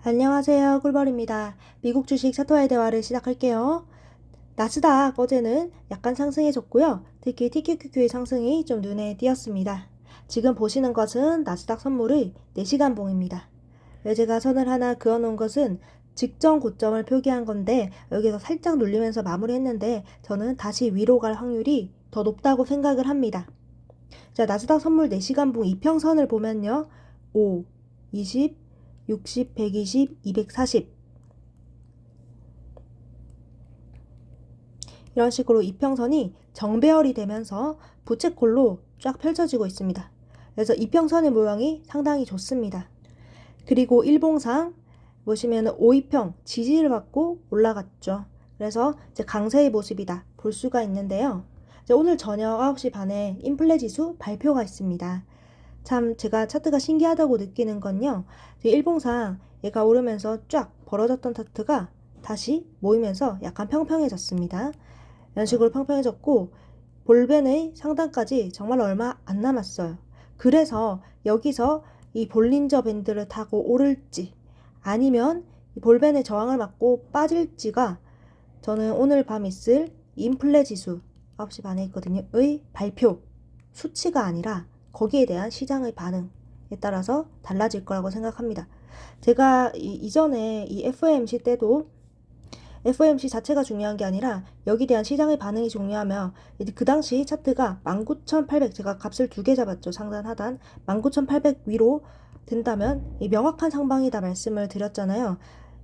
안녕하세요. 꿀벌입니다. 미국 주식 차트와의 대화를 시작할게요. 나스닥 어제는 약간 상승해줬고요. 특히 TQQQ의 상승이 좀 눈에 띄었습니다. 지금 보시는 것은 나스닥 선물의 4시간 봉입니다. 제가 선을 하나 그어놓은 것은 직전 고점을 표기한 건데 여기서 살짝 눌리면서 마무리했는데 저는 다시 위로 갈 확률이 더 높다고 생각을 합니다. 자, 나스닥 선물 4시간 봉 이평선을 보면요. 5, 20, 60, 120, 240 이런 식으로 이평선이 정배열이 되면서 부채꼴로 쫙 펼쳐지고 있습니다. 그래서 이평선의 모양이 상당히 좋습니다. 그리고 일봉상 보시면 5이평 지지를 받고 올라갔죠. 그래서 이제 강세의 모습이다 볼 수가 있는데요. 이제 오늘 저녁 9시 반에 인플레 지수 발표가 있습니다. 참 제가 차트가 신기하다고 느끼는 건요. 일봉상 얘가 오르면서 쫙 벌어졌던 차트가 다시 모이면서 약간 평평해졌습니다. 이런 식으로 평평해졌고 볼벤의 상단까지 정말 얼마 안 남았어요. 그래서 여기서 이 볼린저 밴드를 타고 오를지 아니면 볼벤의 저항을 맞고 빠질지가 저는 오늘 밤 있을 인플레 지수 9시 반에 있거든요. 의 발표 수치가 아니라 거기에 대한 시장의 반응에 따라서 달라질 거라고 생각합니다. 제가 이전에 이 FOMC 때도 FOMC 자체가 중요한 게 아니라 여기 대한 시장의 반응이 중요하며 그 당시 차트가 19,800 제가 값을 2개 잡았죠. 상단 하단 19,800 위로 된다면 명확한 상방이다 말씀을 드렸잖아요.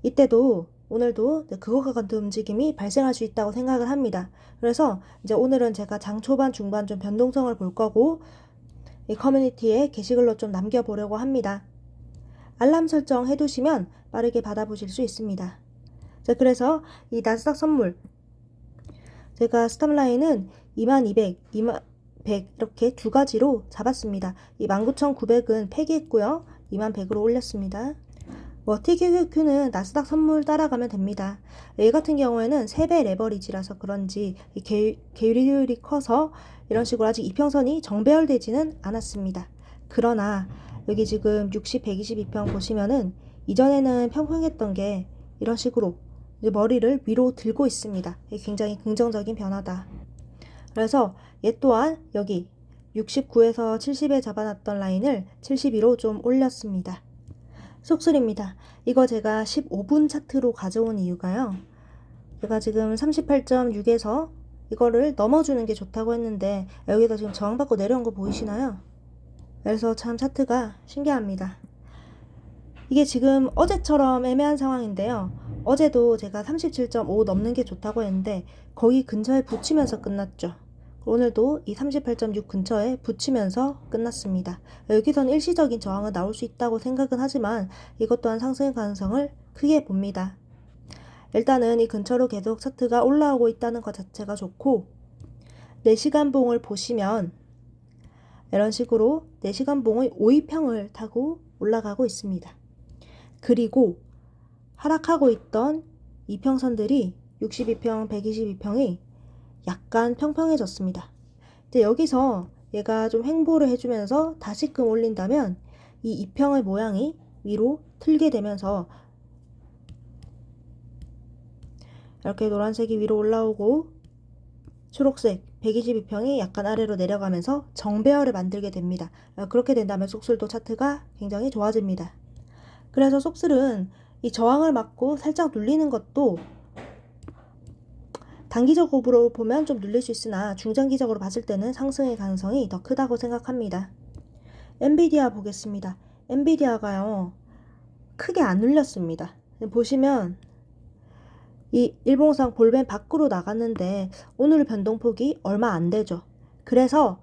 이때도 오늘도 그거와 같은 움직임이 발생할 수 있다고 생각을 합니다. 그래서 이제 오늘은 제가 장 초반 중반 좀 변동성을 볼 거고 이 커뮤니티에 게시글로 좀 남겨보려고 합니다. 알람 설정 해두시면 빠르게 받아보실 수 있습니다. 자, 그래서 이 나스닥 선물 제가 스탑라인은 2200, 2100 이렇게 두 가지로 잡았습니다. 이 19900은 폐기했고요. 21000으로 올렸습니다. TQQQ는 나스닥 선물 따라가면 됩니다. 얘 같은 경우에는 3배 레버리지라서 그런지 계율이 커서 이런 식으로 아직 이평선이 정배열되지는 않았습니다. 그러나 여기 지금 60, 122평 보시면은 이전에는 평평했던 게 이런 식으로 이제 머리를 위로 들고 있습니다. 굉장히 긍정적인 변화다. 그래서 얘 또한 여기 69에서 70에 잡아놨던 라인을 72로 좀 올렸습니다. 속술입니다. 이거 제가 15분 차트로 가져온 이유가요. 제가 지금 38.6에서 이거를 넘어주는 게 좋다고 했는데 여기다 지금 저항받고 내려온 거 보이시나요? 그래서 참 차트가 신기합니다. 이게 지금 어제처럼 애매한 상황인데요. 어제도 제가 37.5 넘는 게 좋다고 했는데 거기 근처에 붙이면서 끝났죠. 오늘도 이 38.6 근처에 붙이면서 끝났습니다. 여기선 일시적인 저항은 나올 수 있다고 생각은 하지만 이것 또한 상승의 가능성을 크게 봅니다. 일단은 이 근처로 계속 차트가 올라오고 있다는 것 자체가 좋고 4시간 봉을 보시면 이런 식으로 4시간 봉의 5이평을 타고 올라가고 있습니다. 그리고 하락하고 있던 이평선들이 62평, 122평이 약간 평평해졌습니다. 이제 여기서 얘가 좀 횡보를 해주면서 다시금 올린다면 이 이평의 모양이 위로 틀게 되면서 이렇게 노란색이 위로 올라오고 초록색 122평이 약간 아래로 내려가면서 정배열을 만들게 됩니다. 그렇게 된다면 속술도 차트가 굉장히 좋아집니다. 그래서 속술은 이 저항을 맞고 살짝 눌리는 것도 단기적으로 보면 좀 눌릴 수 있으나 중장기적으로 봤을 때는 상승의 가능성이 더 크다고 생각합니다. 엔비디아 보겠습니다. 엔비디아가요 크게 안 눌렸습니다. 보시면 이 일봉상 볼벤 밖으로 나갔는데 오늘 변동폭이 얼마 안 되죠. 그래서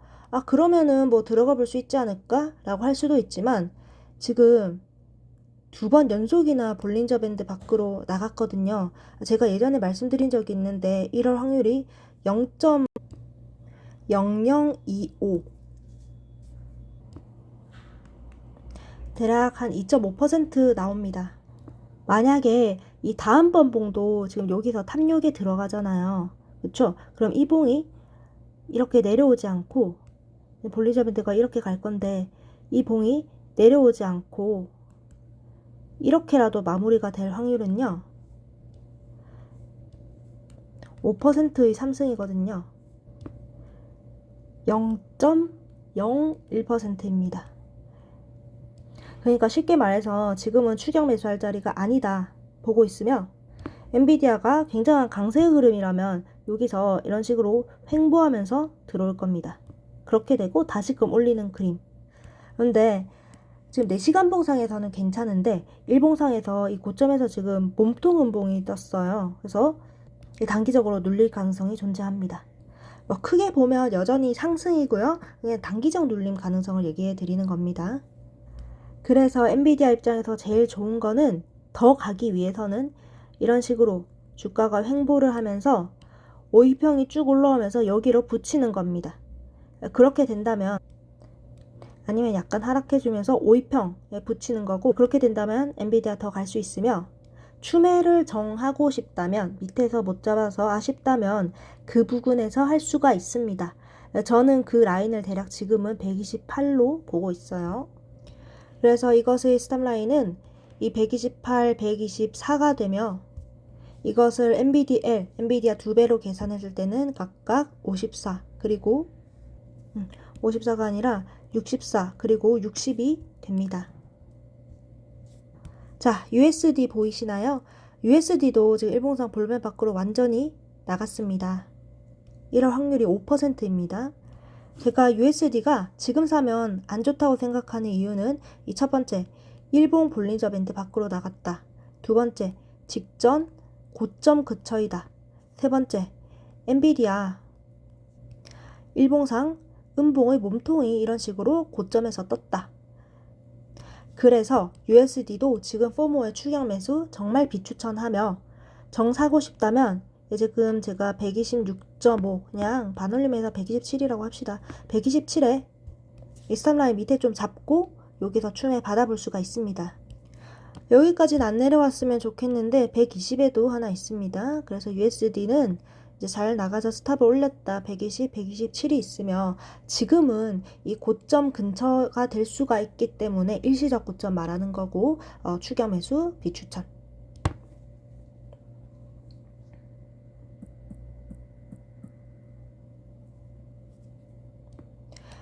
그러면은 뭐 들어가 볼 수 있지 않을까 라고 할 수도 있지만 지금 2번 연속이나 볼린저 밴드 밖으로 나갔거든요. 제가 예전에 말씀드린 적이 있는데 이럴 확률이 0.0025 대략 한 2.5% 나옵니다. 만약에 이 다음번 봉도 지금 여기서 탑6에 들어가잖아요. 그쵸? 그럼 이 봉이 이렇게 내려오지 않고 볼린저 밴드가 이렇게 갈 건데 이 봉이 내려오지 않고 이렇게라도 마무리가 될 확률은요, 5%의 상승이거든요. 0.01%입니다. 그러니까 쉽게 말해서 지금은 추격 매수할 자리가 아니다 보고 있으며, 엔비디아가 굉장한 강세의 흐름이라면 여기서 이런 식으로 횡보하면서 들어올 겁니다. 그렇게 되고 다시금 올리는 그림. 그런데 지금 4시간 봉상에서는 괜찮은데 1봉상에서 이 고점에서 지금 몸통 음봉이 떴어요. 그래서 단기적으로 눌릴 가능성이 존재합니다. 크게 보면 여전히 상승이고요. 그냥 단기적 눌림 가능성을 얘기해 드리는 겁니다. 그래서 엔비디아 입장에서 제일 좋은 거는, 더 가기 위해서는 이런 식으로 주가가 횡보를 하면서 5일평이 쭉 올라오면서 여기로 붙이는 겁니다. 그렇게 된다면, 아니면 약간 하락해주면서 5일평에 붙이는 거고, 그렇게 된다면 엔비디아 더 갈 수 있으며, 추매를 정하고 싶다면, 밑에서 못 잡아서 아쉽다면 그 부근에서 할 수가 있습니다. 저는 그 라인을 대략 지금은 128로 보고 있어요. 그래서 이것의 스탑 라인은 이 128, 124가 되며, 이것을 엔비디아 2배로 계산했을 때는 각각 54, 그리고 54가 아니라 64, 그리고 60이 됩니다. 자, USD 보이시나요? USD도 지금 일봉상 볼멘 밖으로 완전히 나갔습니다. 이럴 확률이 5%입니다. 제가 USD가 지금 사면 안 좋다고 생각하는 이유는 이 첫 번째, 일본 볼린저 밴드 밖으로 나갔다. 두 번째, 직전 고점 근처이다. 세 번째, 엔비디아 일봉상 음봉의 몸통이 이런 식으로 고점에서 떴다. 그래서 USD도 지금 포모의 추격 매수 정말 비추천하며, 정 사고 싶다면 지금 제가 126.5 그냥 반올림해서 127이라고 합시다. 127에 이 스탑 라인 밑에 좀 잡고 여기서 추매 받아볼 수가 있습니다. 여기까지는 안 내려왔으면 좋겠는데 120에도 하나 있습니다. 그래서 USD는 이제 잘 나가서 스탑을 올렸다. 120, 127이 있으며, 지금은 이 고점 근처가 될 수가 있기 때문에 일시적 고점 말하는 거고, 추격 매수 비추천.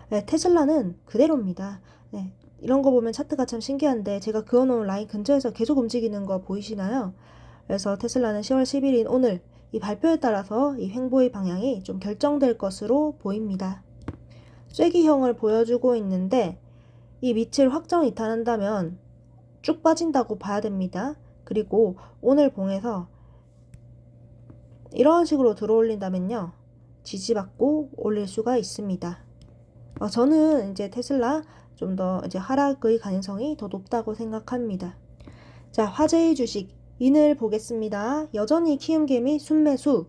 네, 테슬라는 그대로입니다. 네, 이런 거 보면 차트가 참 신기한데, 제가 그어놓은 라인 근처에서 계속 움직이는 거 보이시나요? 그래서 테슬라는 10월 10일인 오늘 이 발표에 따라서 이 횡보의 방향이 좀 결정될 것으로 보입니다. 쐐기형을 보여주고 있는데, 이 밑을 확정 이탈한다면 쭉 빠진다고 봐야 됩니다. 그리고 오늘 봉에서 이런 식으로 들어올린다면요, 지지받고 올릴 수가 있습니다. 저는 이제 테슬라 좀 더 이제 하락의 가능성이 더 높다고 생각합니다. 자, 화제의 주식 인을 보겠습니다. 여전히 키움개미 순매수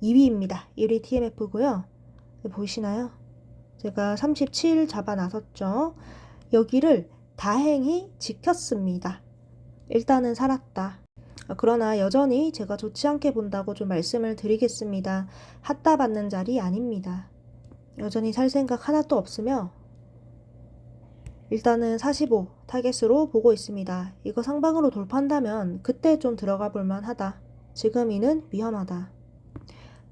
2위입니다. 1위 TMF고요. 보이시나요? 제가 37 잡아 나섰죠. 여기를 다행히 지켰습니다. 일단은 살았다. 그러나 여전히 제가 좋지 않게 본다고 좀 말씀을 드리겠습니다. 핫다 받는 자리 아닙니다. 여전히 살 생각 하나도 없으며, 일단은 45 타겟으로 보고 있습니다. 이거 상방으로 돌파한다면 그때 좀 들어가 볼만 하다. 지금 이는 위험하다.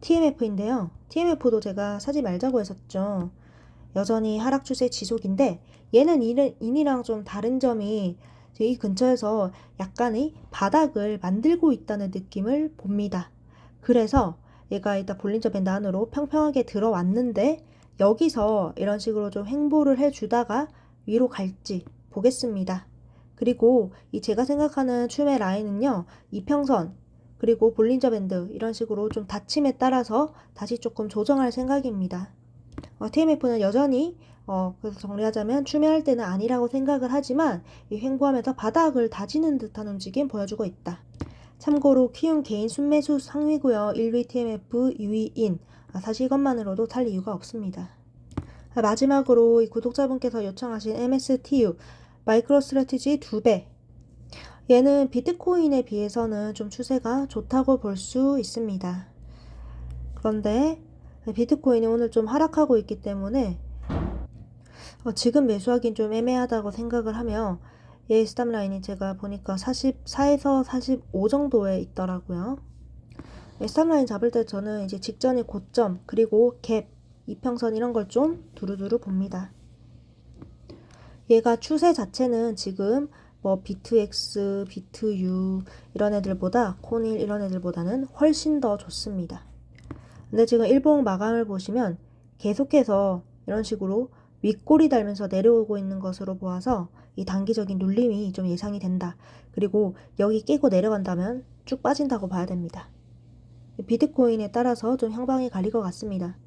TMF인데요. TMF도 제가 사지 말자고 했었죠. 여전히 하락 추세 지속인데, 얘는 인이랑 좀 다른 점이 이 근처에서 약간의 바닥을 만들고 있다는 느낌을 봅니다. 그래서 얘가 일단 볼린저 밴드 안으로 평평하게 들어왔는데, 여기서 이런 식으로 좀 횡보를 해주다가 위로 갈지 보겠습니다. 그리고 이 제가 생각하는 추매 라인은요, 이평선 그리고 볼린저 밴드 이런 식으로 좀 닫힘에 따라서 다시 조금 조정할 생각입니다. TMF는 여전히 그래서 정리하자면 추매할 때는 아니라고 생각을 하지만, 이 횡보하면서 바닥을 다지는 듯한 움직임 보여주고 있다. 참고로 키움 개인 순매수 상위고요. 1위 TMF, 2위 인. 사실 이것만으로도 탈 이유가 없습니다. 마지막으로 이 구독자분께서 요청하신 MSTU 마이크로 스트래티지 2배. 얘는 비트코인에 비해서는 좀 추세가 좋다고 볼 수 있습니다. 그런데 비트코인이 오늘 좀 하락하고 있기 때문에 지금 매수하기는 좀 애매하다고 생각을 하며, 얘 스탑 라인이 제가 보니까 44에서 45 정도에 있더라고요. 스탑 라인 잡을 때 저는 이제 직전의 고점 그리고 갭, 이평선 이런 걸 좀 두루두루 봅니다. 얘가 추세 자체는 지금 뭐 비트X, 비트U 이런 애들보다 코닐 이런 애들보다는 훨씬 더 좋습니다. 근데 지금 일봉 마감을 보시면 계속해서 이런 식으로 윗골이 달면서 내려오고 있는 것으로 보아서 이 단기적인 눌림이 좀 예상이 된다. 그리고 여기 깨고 내려간다면 쭉 빠진다고 봐야 됩니다. 비트코인에 따라서 좀 향방이 갈릴 것 같습니다.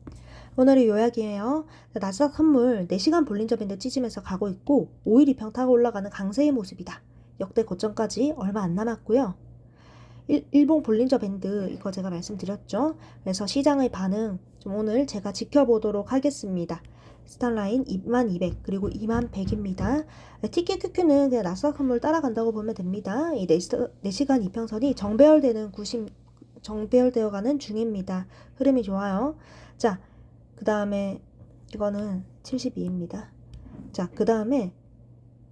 오늘의 요약이에요. 나스닥 선물 4시간 볼린저 밴드 찢으면서 가고 있고 5일 이평 타고 올라가는 강세의 모습이다. 역대 고점까지 얼마 안 남았고요. 일봉 볼린저 밴드 이거 제가 말씀드렸죠. 그래서 시장의 반응 좀 오늘 제가 지켜보도록 하겠습니다. 스탑라인 2200 그리고 2100입니다. 티켓 QQ는 그냥 나스닥 선물 따라간다고 보면 됩니다. 이 4시간 이평선이 정배열되어가는 중입니다. 흐름이 좋아요. 자, 그 다음에 이거는 72입니다. 자, 그 다음에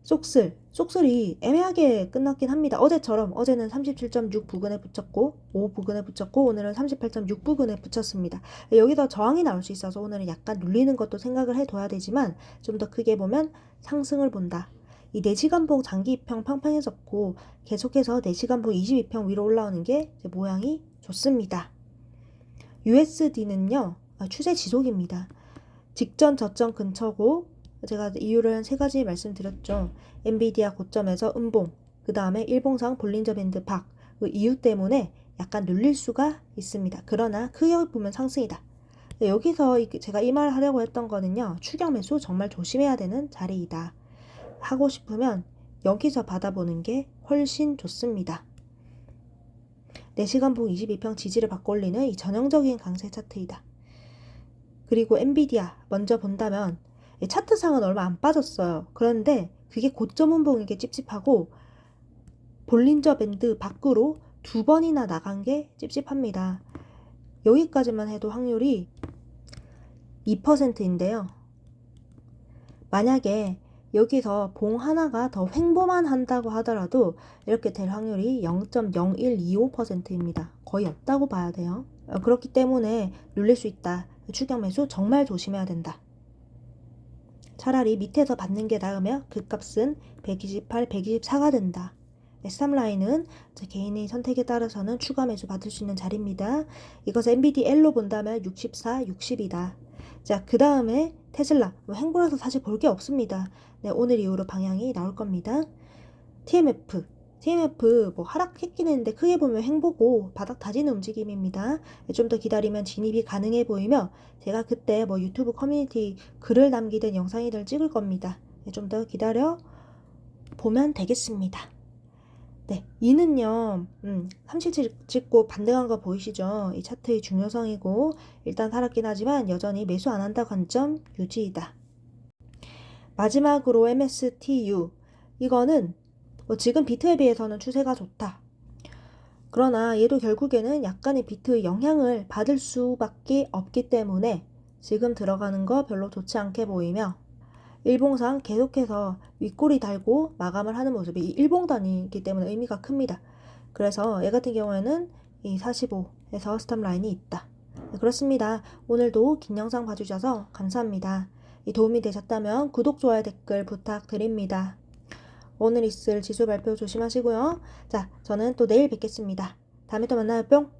쏙슬이 애매하게 끝났긴 합니다. 어제처럼 어제는 37.6 부근에 붙였고 5 부근에 붙였고 오늘은 38.6 부근에 붙였습니다. 여기서 저항이 나올 수 있어서 오늘은 약간 눌리는 것도 생각을 해둬야 되지만 좀 더 크게 보면 상승을 본다. 이 4시간봉 장기 입평 팡팡해졌고 계속해서 4시간봉 22평 위로 올라오는 게 모양이 좋습니다. USD는요 추세 지속입니다. 직전 저점 근처고 제가 이유를 한 3가지 말씀드렸죠. 엔비디아 고점에서 음봉, 그 다음에 일봉상 볼린저 밴드 박, 그 이유 때문에 약간 눌릴 수가 있습니다. 그러나 크게 보면 상승이다. 여기서 제가 이 말을 하려고 했던 거는요. 추격 매수 정말 조심해야 되는 자리이다. 하고 싶으면 여기서 받아보는 게 훨씬 좋습니다. 4시간봉 22평 지지를 받고 올리는 이 전형적인 강세 차트이다. 그리고 엔비디아 먼저 본다면 차트상은 얼마 안 빠졌어요. 그런데 그게 고점 운봉이게 찝찝하고 볼린저 밴드 밖으로 2번이나 나간 게 찝찝합니다. 여기까지만 해도 확률이 2%인데요. 만약에 여기서 봉 하나가 더 횡보만 한다고 하더라도 이렇게 될 확률이 0.0125%입니다. 거의 없다고 봐야 돼요. 그렇기 때문에 눌릴 수 있다. 추격 매수 정말 조심해야 된다. 차라리 밑에서 받는 게 나으며 그 값은 128, 124가 된다. S3라인은 제 개인의 선택에 따라서는 추가 매수 받을 수 있는 자리입니다. 이것을 NVDL로 본다면 64, 60이다. 자, 그 다음에 테슬라. 행보라서 사실 볼 게 없습니다. 네, 오늘 이후로 방향이 나올 겁니다. TMF 뭐 하락했긴 했는데 크게 보면 횡보고 바닥 다지는 움직임입니다. 좀 더 기다리면 진입이 가능해 보이며 제가 그때 뭐 유튜브 커뮤니티 글을 남기던 영상이들 찍을 겁니다. 좀 더 기다려 보면 되겠습니다. 네, 이는요 37 찍고 반등한 거 보이시죠? 이 차트의 중요성이고 일단 살았긴 하지만 여전히 매수 안 한다 관점 유지이다. 마지막으로 MSTU 이거는 지금 비트에 비해서는 추세가 좋다. 그러나 얘도 결국에는 약간의 비트의 영향을 받을 수밖에 없기 때문에 지금 들어가는 거 별로 좋지 않게 보이며 일봉상 계속해서 윗골이 달고 마감을 하는 모습이 일봉단이기 때문에 의미가 큽니다. 그래서 얘 같은 경우에는 이 45에서 스탑 라인이 있다. 네, 그렇습니다. 오늘도 긴 영상 봐주셔서 감사합니다. 이 도움이 되셨다면 구독, 좋아요, 댓글 부탁드립니다. 오늘 있을 지수 발표 조심하시고요. 자, 저는 또 내일 뵙겠습니다. 다음에 또 만나요. 뿅!